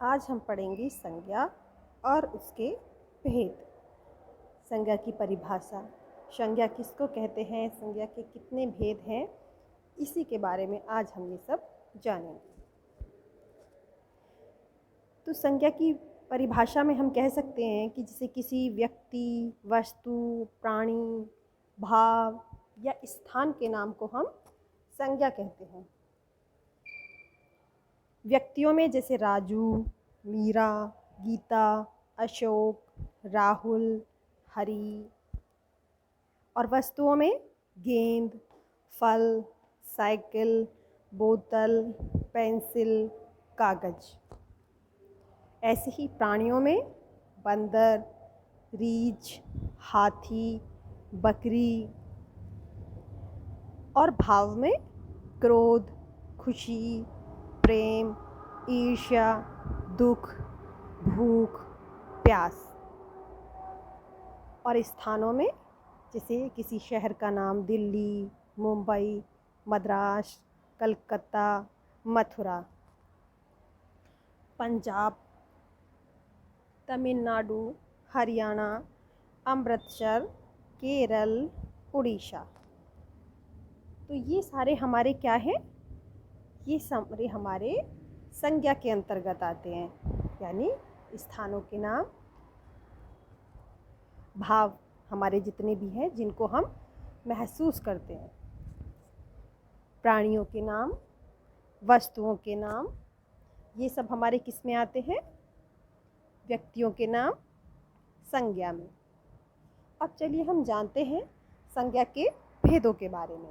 आज हम पढ़ेंगे संज्ञा और उसके भेद। संज्ञा की परिभाषा, संज्ञा किसको कहते हैं, संज्ञा के कितने भेद हैं, इसी के बारे में आज हम ये सब जानेंगे। तो संज्ञा की परिभाषा में हम कह सकते हैं कि जैसे किसी व्यक्ति, वस्तु, प्राणी, भाव या स्थान के नाम को हम संज्ञा कहते हैं। व्यक्तियों में जैसे राजू, मीरा, गीता, अशोक, राहुल, हरी। और वस्तुओं में गेंद, फल, साइकिल, बोतल, पेंसिल, कागज। ऐसे ही प्राणियों में बंदर, रीछ, हाथी, बकरी। और भाव में क्रोध, खुशी, प्रेम, ईर्ष्या, दुख, भूख, प्यास। और स्थानों में जैसे किसी शहर का नाम दिल्ली, मुंबई, मद्रास, कलकत्ता, मथुरा। पंजाब, तमिलनाडु, हरियाणा, अमृतसर, केरल, उड़ीसा। तो ये सारे हमारे क्या हैं? ये सारे हमारे संज्ञा के अंतर्गत आते हैं, यानी स्थानों के नाम, भाव हमारे जितने भी हैं जिनको हम महसूस करते हैं, प्राणियों के नाम, वस्तुओं के नाम, ये सब हमारे किस में आते हैं? व्यक्तियों के नाम, संज्ञा में। अब चलिए हम जानते हैं संज्ञा के भेदों के बारे में।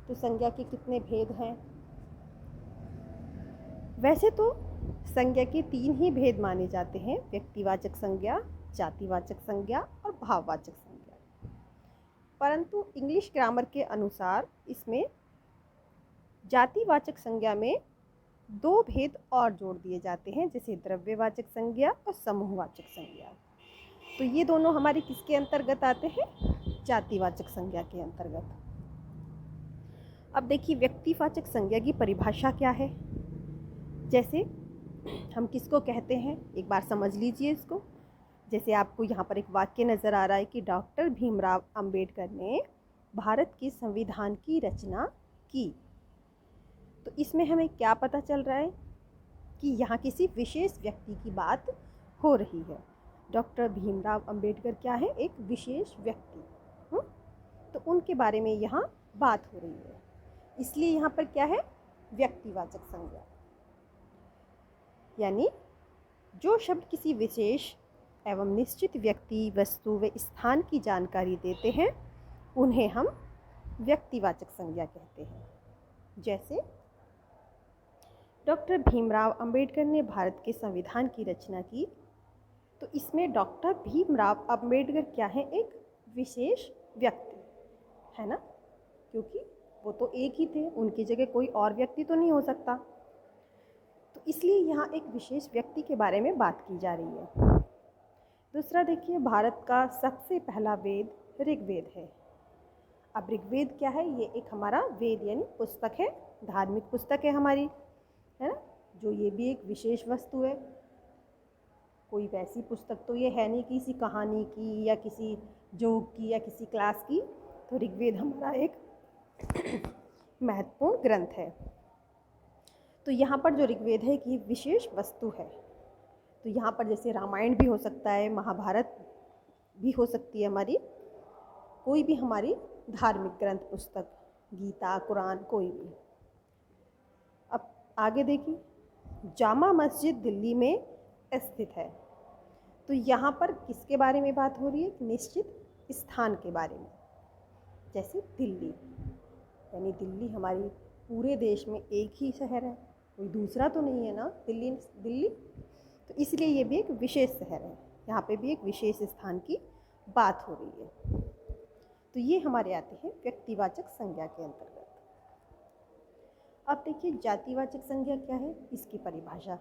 तो संज्ञा के कितने भेद हैं? वैसे तो संज्ञा के 3 ही भेद माने जाते हैं: व्यक्तिवाचक संज्ञा, जातिवाचक संज्ञा और भाववाचक संज्ञा। परंतु इंग्लिश ग्रामर के अनुसार इसमें जातिवाचक संज्ञा में 2 भेद और जोड़ दिए जाते हैं, जैसे द्रव्यवाचक संज्ञा और समूहवाचक संज्ञा। तो ये दोनों हमारे किसके अंतर्गत आते हैं? जातिवाचक संज्ञा के अंतर्गत। अब देखिए व्यक्तिवाचक संज्ञा की परिभाषा क्या है। जैसे हम किसको कहते हैं, एक बार समझ लीजिए इसको। जैसे आपको यहाँ पर एक वाक्य नज़र आ रहा है कि डॉक्टर भीमराव अंबेडकर ने भारत के संविधान की रचना की। तो इसमें हमें क्या पता चल रहा है कि यहाँ किसी विशेष व्यक्ति की बात हो रही है। डॉक्टर भीमराव अंबेडकर क्या है? एक विशेष व्यक्ति। तो उनके बारे में यहाँ बात हो रही है, इसलिए यहाँ पर क्या है? व्यक्तिवाचक संज्ञा। यानी जो शब्द किसी विशेष एवं निश्चित व्यक्ति, वस्तु व स्थान की जानकारी देते हैं उन्हें हम व्यक्तिवाचक संज्ञा कहते हैं। जैसे डॉक्टर भीमराव अंबेडकर ने भारत के संविधान की रचना की। तो इसमें डॉक्टर भीमराव अंबेडकर क्या है? एक विशेष व्यक्ति है ना, क्योंकि वो तो एक ही थे, उनकी जगह कोई और व्यक्ति तो नहीं हो सकता। तो इसलिए यहाँ एक विशेष व्यक्ति के बारे में बात की जा रही है। दूसरा देखिए, भारत का सबसे पहला वेद ऋग्वेद है। अब ऋग्वेद क्या है? ये एक हमारा वेद यानी पुस्तक है, धार्मिक पुस्तक है हमारी, है ना, जो ये भी एक विशेष वस्तु है। कोई वैसी पुस्तक तो ये है नहीं किसी कहानी की या किसी जोक की या किसी क्लास की। तो ऋग्वेद हमारा एक महत्वपूर्ण ग्रंथ है। तो यहाँ पर जो ऋग्वेद है कि विशेष वस्तु है। तो यहाँ पर जैसे रामायण भी हो सकता है, महाभारत भी हो सकती है हमारी, कोई भी हमारी धार्मिक ग्रंथ पुस्तक, गीता, कुरान, कोई भी। अब आगे देखिए, जामा मस्जिद दिल्ली में स्थित है। तो यहाँ पर किसके बारे में बात हो रही है? निश्चित स्थान के बारे में। जैसे दिल्ली, यानी दिल्ली हमारी पूरे देश में एक ही शहर है, कोई दूसरा तो नहीं है ना, दिल्ली। तो इसलिए ये भी एक विशेष शहर है, यहाँ पे भी एक विशेष स्थान की बात हो रही है। तो ये हमारे आते हैं व्यक्तिवाचक संज्ञा के अंतर्गत। अब देखिए जातिवाचक संज्ञा क्या है, इसकी परिभाषा।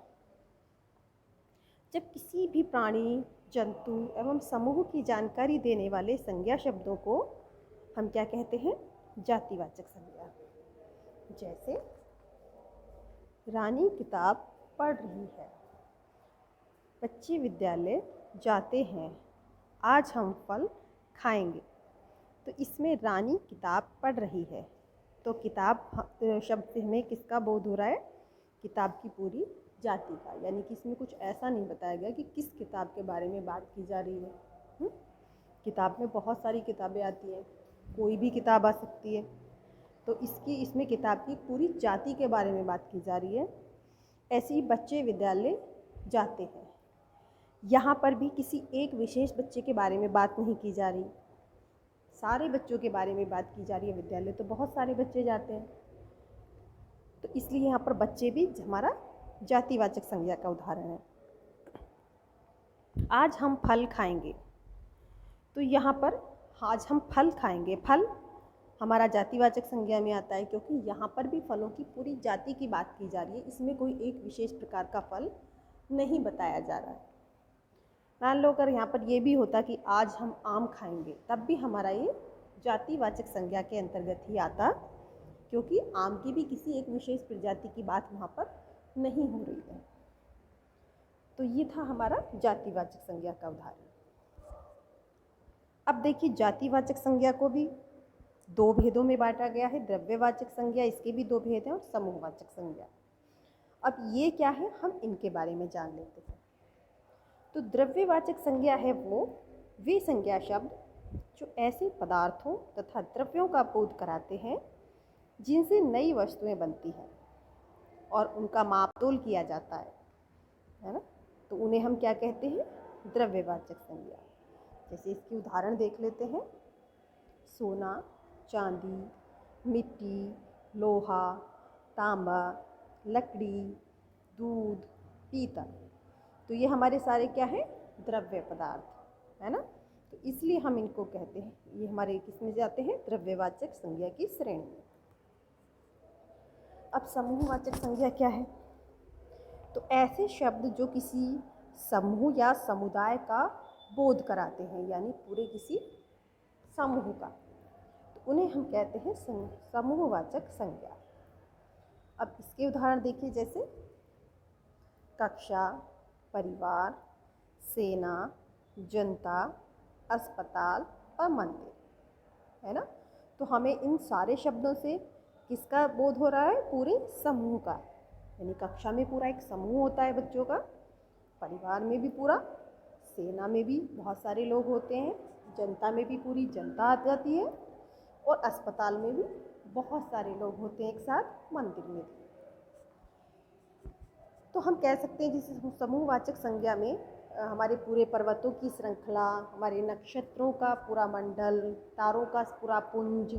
जब किसी भी प्राणी, जंतु एवं समूह की जानकारी देने वाले संज्ञा शब्दों को हम क्या कहते हैं? जातिवाचक संज्ञा। जैसे रानी किताब पढ़ रही है। बच्चे विद्यालय जाते हैं। आज हम फल खाएंगे। तो इसमें रानी किताब पढ़ रही है। तो किताब शब्द से हमें किसका बोध हो रहा है? किताब की पूरी जाति का। यानी कि इसमें कुछ ऐसा नहीं बताया गया कि किस किताब के बारे में बात की जा रही है। किताब में बहुत सारी किताबें आती हैं, कोई भी किताब आ सकती है। तो इसमें किताब की पूरी जाति के बारे में बात की जा रही है। ऐसे ही बच्चे विद्यालय जाते हैं। यहाँ पर भी किसी एक विशेष बच्चे के बारे में बात नहीं की जा रही, सारे बच्चों के बारे में बात की जा रही है। विद्यालय तो बहुत सारे बच्चे जाते हैं, तो इसलिए यहाँ पर बच्चे भी हमारा जातिवाचक संज्ञा का उदाहरण है। आज हम फल खाएंगे। तो यहाँ पर आज हम फल खाएंगे, फल हमारा जातिवाचक संज्ञा में आता है, क्योंकि यहाँ पर भी फलों की पूरी जाति की बात की जा रही है। इसमें कोई एक विशेष प्रकार का फल नहीं बताया जा रहा है। मान लो अगर यहाँ पर ये भी होता कि आज हम आम खाएंगे, तब भी हमारा ये जातिवाचक संज्ञा के अंतर्गत ही आता, क्योंकि आम की भी किसी एक विशेष प्रजाति की बात वहाँ पर नहीं हो रही है। तो ये था हमारा जातिवाचक संज्ञा का उदाहरण। अब देखिए, जातिवाचक संज्ञा को भी दो भेदों में बांटा गया है। द्रव्यवाचक संज्ञा, इसके भी दो भेद हैं, और समूहवाचक संज्ञा। अब ये क्या है, हम इनके बारे में जान लेते हैं। तो द्रव्यवाचक संज्ञा है वे संज्ञा शब्द जो ऐसे पदार्थों तथा द्रव्यों का बोध कराते हैं जिनसे नई वस्तुएं बनती हैं और उनका मापतोल किया जाता है ना। तो उन्हें हम क्या कहते हैं? द्रव्यवाचक संज्ञा। जैसे इसकी उदाहरण देख लेते हैं। सोना, चांदी, मिट्टी, लोहा, तांबा, लकड़ी, दूध, पीतल। तो ये हमारे सारे क्या हैं? द्रव्य पदार्थ, है ना। तो इसलिए हम इनको कहते हैं, ये हमारे किस में जाते हैं? द्रव्यवाचक संज्ञा की श्रेणी में। अब समूहवाचक संज्ञा क्या है? तो ऐसे शब्द जो किसी समूह या समुदाय का बोध कराते हैं, यानी पूरे किसी समूह का, तो उन्हें हम कहते हैं समूहवाचक संज्ञा। अब इसके उदाहरण देखिए, जैसे कक्षा, परिवार, सेना, जनता, अस्पताल और मंदिर, है ना। तो हमें इन सारे शब्दों से किसका बोध हो रहा है? पूरे समूह का। यानी कक्षा में पूरा एक समूह होता है बच्चों का, परिवार में भी पूरा, सेना में भी बहुत सारे लोग होते हैं, जनता में भी पूरी जनता आ जाती है, और अस्पताल में भी बहुत सारे लोग होते हैं एक साथ, मंदिर में भी। तो हम कह सकते हैं जिस समूहवाचक संज्ञा में हमारे पूरे पर्वतों की श्रृंखला, हमारे नक्षत्रों का पूरा मंडल, तारों का पूरा पुंज,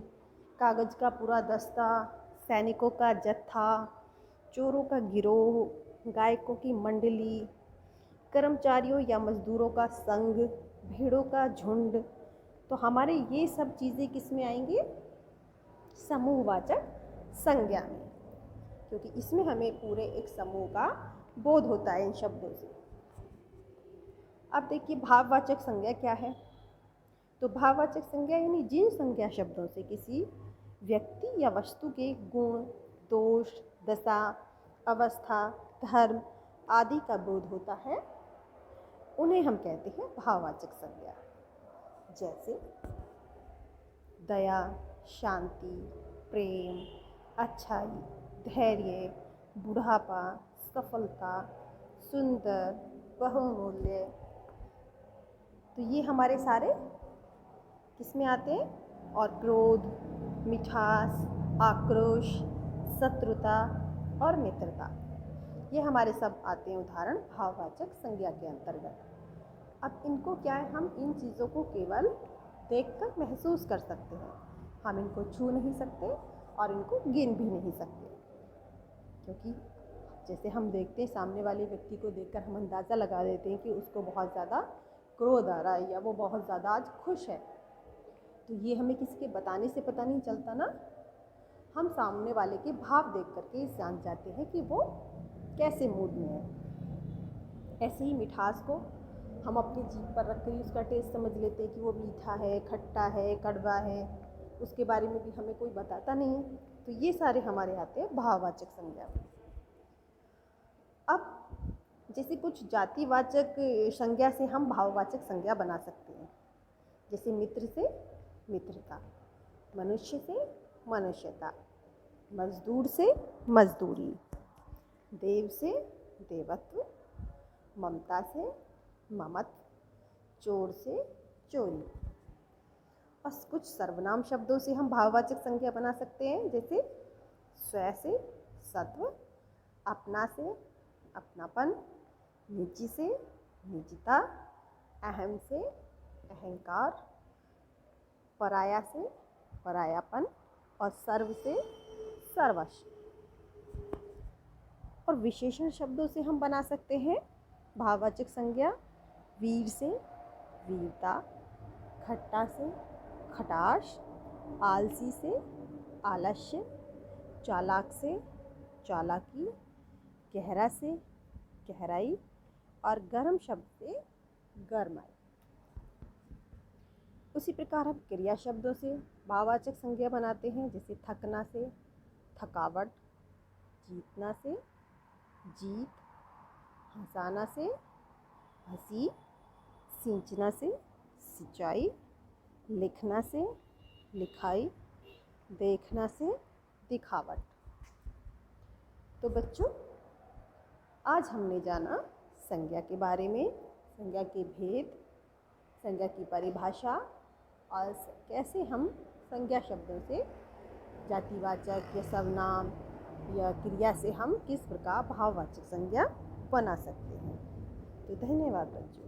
कागज़ का पूरा दस्ता, सैनिकों का जत्था, चोरों का गिरोह, गायकों की मंडली, कर्मचारियों या मजदूरों का संघ, भेड़ों का झुंड, तो हमारे ये सब चीज़ें किस में आएंगी? समूहवाचक संज्ञा में, क्योंकि इसमें हमें पूरे एक समूह का बोध होता है इन शब्दों से। अब देखिए, भाववाचक संज्ञा क्या है? तो भाववाचक संज्ञा यानी जिन संज्ञा शब्दों से किसी व्यक्ति या वस्तु के गुण, दोष, दशा, अवस्था, धर्म आदि का बोध होता है, उन्हें हम कहते हैं भाववाचक संज्ञा। जैसे दया, शांति, प्रेम, अच्छाई, धैर्य, बुढ़ापा, सफलता, सुंदर, बहुमूल्य। तो ये हमारे सारे किस में आते हैं? और क्रोध, मिठास, आक्रोश, शत्रुता और मित्रता, ये हमारे सब आते हैं उदाहरण भाववाचक संज्ञा के अंतर्गत। अब इनको क्या है, हम इन चीज़ों को केवल देखकर महसूस कर सकते हैं, हम इनको छू नहीं सकते और इनको गिन भी नहीं सकते, क्योंकि जैसे हम देखते हैं सामने वाले व्यक्ति को देखकर हम अंदाज़ा लगा देते हैं कि उसको बहुत ज़्यादा क्रोध आ रहा है या वो बहुत ज़्यादा आज खुश है। तो ये हमें किसी के बताने से पता नहीं चलता ना, हम सामने वाले के भाव देख करके जान जाते हैं कि वो कैसे मूड में है। ऐसे ही मिठास को हम अपनी जीभ पर रख कर उसका टेस्ट समझ लेते हैं कि वो मीठा है, खट्टा है, कड़वा है, उसके बारे में भी हमें कोई बताता नहीं है। तो ये सारे हमारे आते हैं भाववाचक संज्ञा। जैसे कुछ जातिवाचक संज्ञा से हम भाववाचक संज्ञा बना सकते हैं। जैसे मित्र से मित्रता, मनुष्य से मनुष्यता, मजदूर से मजदूरी, देव से देवत्व, ममता से ममत्व, चोर से चोरी। और कुछ सर्वनाम शब्दों से हम भाववाचक संज्ञा बना सकते हैं। जैसे स्व से सत्व, अपना से अपनापन, निजी से निजता, अहम से अहंकार, पराया से परायापन और सर्व से सर्वस्व। और विशेषण शब्दों से हम बना सकते हैं भाववाचक संज्ञा। वीर से वीरता, खट्टा से खटाश, आलसी से आलस्य, चालाक से चालाकी, गहरा से गहराई और गर्म शब्द से गरमाई। उसी प्रकार हम क्रिया शब्दों से भाववाचक संज्ञा बनाते हैं। जैसे थकना से थकावट, जीतना से जीत, हंसाना से हंसी, सींचना से सिंचाई, लिखना से लिखाई, देखना से दिखावट। तो बच्चों, आज हमने जाना संज्ञा के बारे में, संज्ञा के भेद, संज्ञा की परिभाषा और कैसे हम संज्ञा शब्दों से जातिवाचक या सर्वनाम या क्रिया से हम किस प्रकार भाववाचक संज्ञा बना सकते हैं। तो धन्यवाद बच्चों।